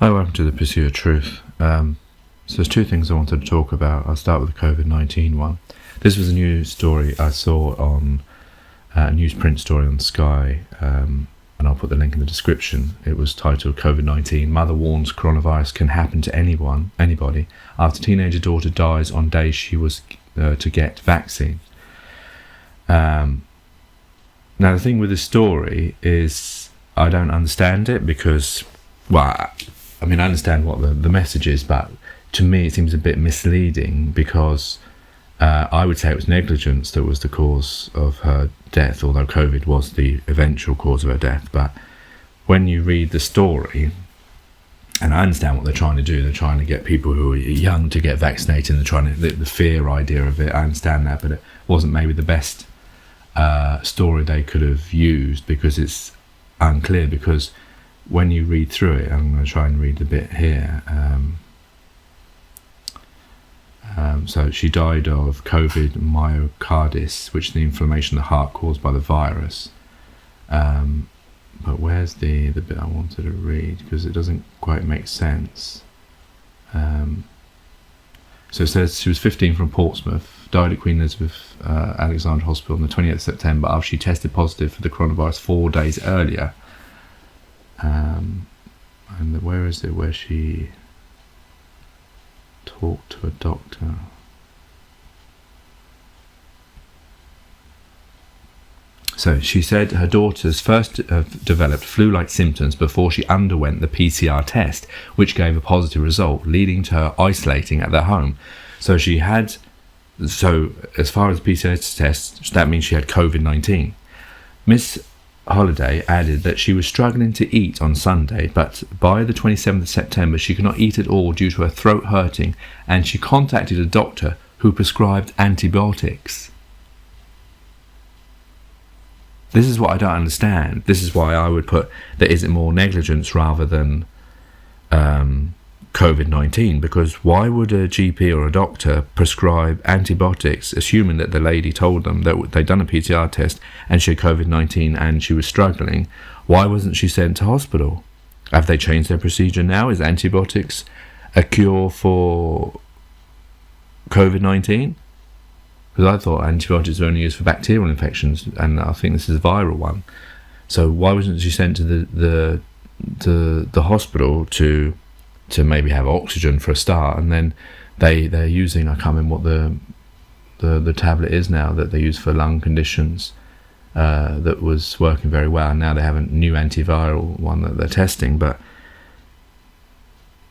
Hi, welcome to the Pursuit of Truth. So there's two things I wanted to talk about. I'll start with the COVID-19 one. This was a news story I saw on a newsprint story on Sky, and I'll put the link in the description. It was titled COVID-19, Mother Warns Coronavirus Can Happen to Anybody, after teenager daughter dies on day she was to get vaccine. Now the thing with this story is I don't understand it because, well, I mean, I understand what the message is, but to me it seems a bit misleading because I would say it was negligence that was the cause of her death, although COVID was the eventual cause of her death. But when you read the story, and I understand what they're trying to do, they're trying to get people who are young to get vaccinated, they're trying to, the fear idea of it, I understand that, but it wasn't maybe the best story they could have used because it's unclear. Because when you read through it, I'm going to try and read a bit here. So she died of COVID myocarditis, which is the inflammation of the heart caused by the virus. But where's the bit I wanted to read, because it doesn't quite make sense. So it says she was 15 from Portsmouth, died at Queen Elizabeth Alexandra Hospital on the 28th of September after she tested positive for the coronavirus 4 days earlier. And where is it where she talked to a doctor? So she said her daughters first developed flu-like symptoms before she underwent the PCR test, which gave a positive result, leading to her isolating at their home. So she had, so as far as the PCR test, that means she had COVID-19. Miss Holiday added that she was struggling to eat on Sunday, but by the 27th of September she could not eat at all due to her throat hurting, and she contacted a doctor who prescribed antibiotics. This is what I don't understand. This is why I would put that is it more negligence rather than COVID-19, because why would a GP or a doctor prescribe antibiotics assuming that the lady told them that they'd done a PCR test and she had COVID-19 and she was struggling? Why wasn't she sent to hospital? Have they changed their procedure now? Is antibiotics a cure for COVID-19? Because I thought antibiotics were only used for bacterial infections, and I think this is a viral one. So why wasn't she sent to the hospital to maybe have oxygen for a start, and then they're using, I can't remember what the tablet is now that they use for lung conditions that was working very well, and now they have a new antiviral one that they're testing. But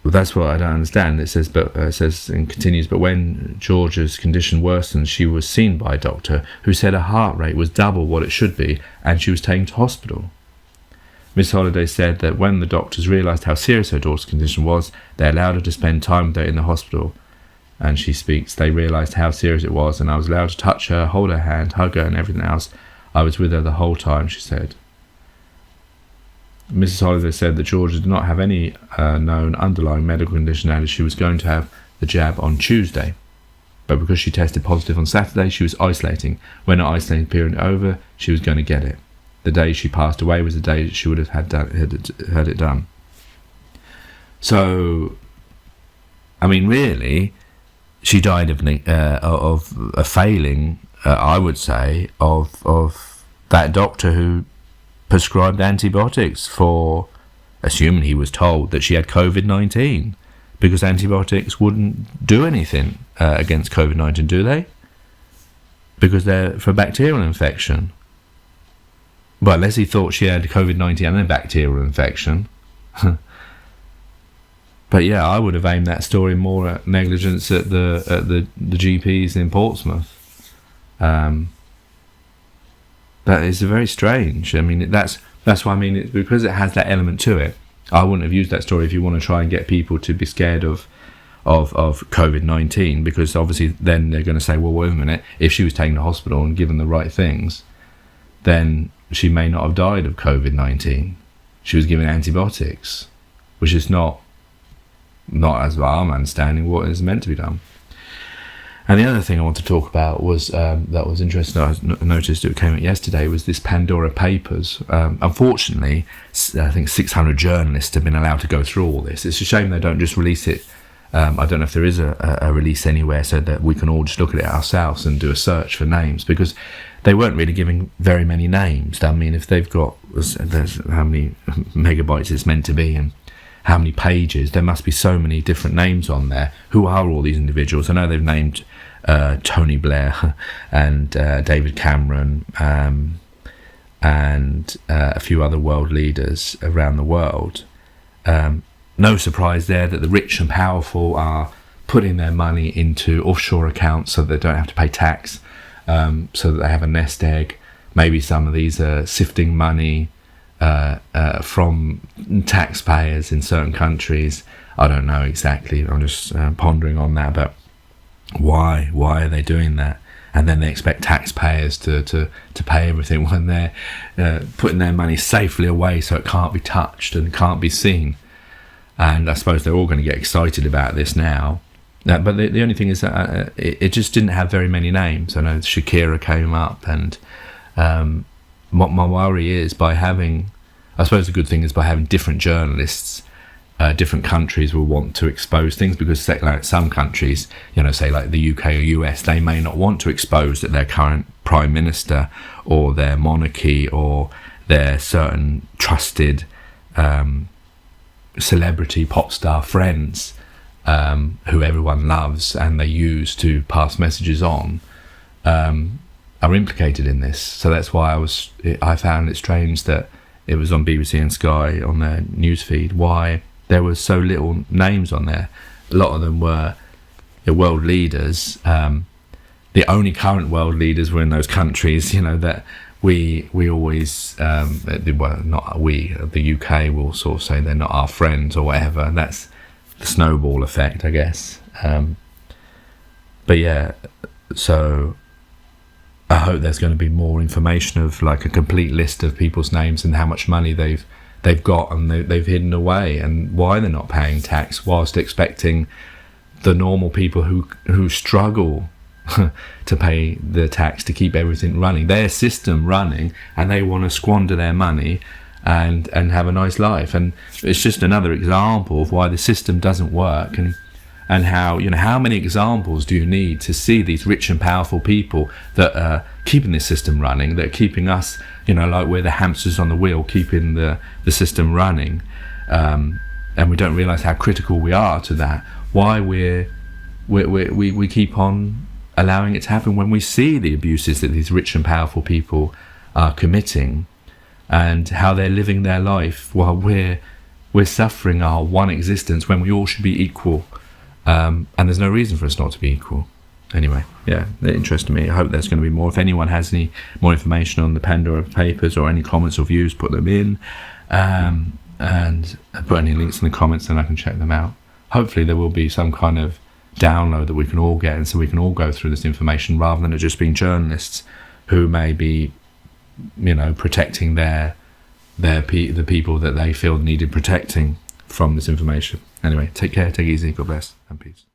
that's what I don't understand. It says and continues, but when Georgia's condition worsened, she was seen by a doctor who said her heart rate was double what it should be, and she was taken to hospital. Miss Holiday said that when the doctors realised how serious her daughter's condition was, they allowed her to spend time with her in the hospital. And she speaks, they realised how serious it was, and I was allowed to touch her, hold her hand, hug her and everything else. I was with her the whole time, she said. Mrs. Holiday said that Georgia did not have any known underlying medical condition, and she was going to have the jab on Tuesday. But because she tested positive on Saturday, she was isolating. When her isolating period over, she was going to get it. The day she passed away was the day that she would have had it done. So, I mean, really, she died of a failing, I would say, of that doctor who prescribed antibiotics for, assuming he was told that she had COVID-19, because antibiotics wouldn't do anything against COVID-19, do they? Because they're for bacterial infection. Well, unless he thought she had COVID-19 and a bacterial infection. But yeah, I would have aimed that story more at negligence at the GPs in Portsmouth. That is very strange. I mean, that's why I mean, it's because it has that element to it. I wouldn't have used that story if you want to try and get people to be scared of COVID-19, because obviously then they're going to say, well, wait a minute, if she was taken to hospital and given the right things, then she may not have died of COVID-19. She was given antibiotics, which is not as far I'm understanding what is meant to be done. And the other thing I want to talk about was that was interesting. I noticed it came out yesterday. Was this Pandora Papers? Unfortunately, I think 600 journalists have been allowed to go through all this. It's a shame they don't just release it. I don't know if there is a release anywhere so that we can all just look at it ourselves and do a search for names, because they weren't really giving very many names. I mean, if they've got there's how many megabytes it's meant to be and how many pages, there must be so many different names on there. Who are all these individuals? I know they've named Tony Blair and David Cameron and a few other world leaders around the world. No surprise there that the rich and powerful are putting their money into offshore accounts so they don't have to pay tax, so that they have a nest egg. Maybe some of these are sifting money from taxpayers in certain countries. I don't know exactly. I'm just pondering on that. But why are they doing that? And then they expect taxpayers to pay everything when they're putting their money safely away so it can't be touched and can't be seen. And I suppose they're all going to get excited about this now. But the only thing is that it just didn't have very many names. I know Shakira came up, and what my worry is, by having, I suppose the good thing is by having different journalists, different countries will want to expose things, because like some countries, say like the UK or US, they may not want to expose that their current prime minister or their monarchy or their certain trusted celebrity pop star friends who everyone loves and they use to pass messages on, are implicated in this. So that's why I found it strange that it was on BBC and Sky on their newsfeed, why there was so little names on there. A lot of them were the world leaders. The only current world leaders were in those countries, that we always, well, not we, the UK will sort of say they're not our friends or whatever. And that's the snowball effect, I guess. But yeah, so I hope there's going to be more information of like a complete list of people's names and how much money they've got and they've hidden away, and why they're not paying tax whilst expecting the normal people who struggle to pay the tax to keep everything running, their system running, and they want to squander their money and have a nice life. And it's just another example of why the system doesn't work, and how how many examples do you need to see these rich and powerful people that are keeping this system running, that are keeping us like we're the hamsters on the wheel, keeping the system running, and we don't realize how critical we are to that. Why we keep on allowing it to happen when we see the abuses that these rich and powerful people are committing, and how they're living their life while we're suffering our one existence when we all should be equal. And there's no reason for us not to be equal. Anyway, yeah, it interested me. I hope there's going to be more. If anyone has any more information on the Pandora Papers or any comments or views, put them in, and put any links in the comments, and I can check them out. Hopefully there will be some kind of download that we can all get, and so we can all go through this information rather than it just being journalists who may be protecting the people that they feel needed protecting from this information. Anyway, take care, take it easy, God bless, and peace.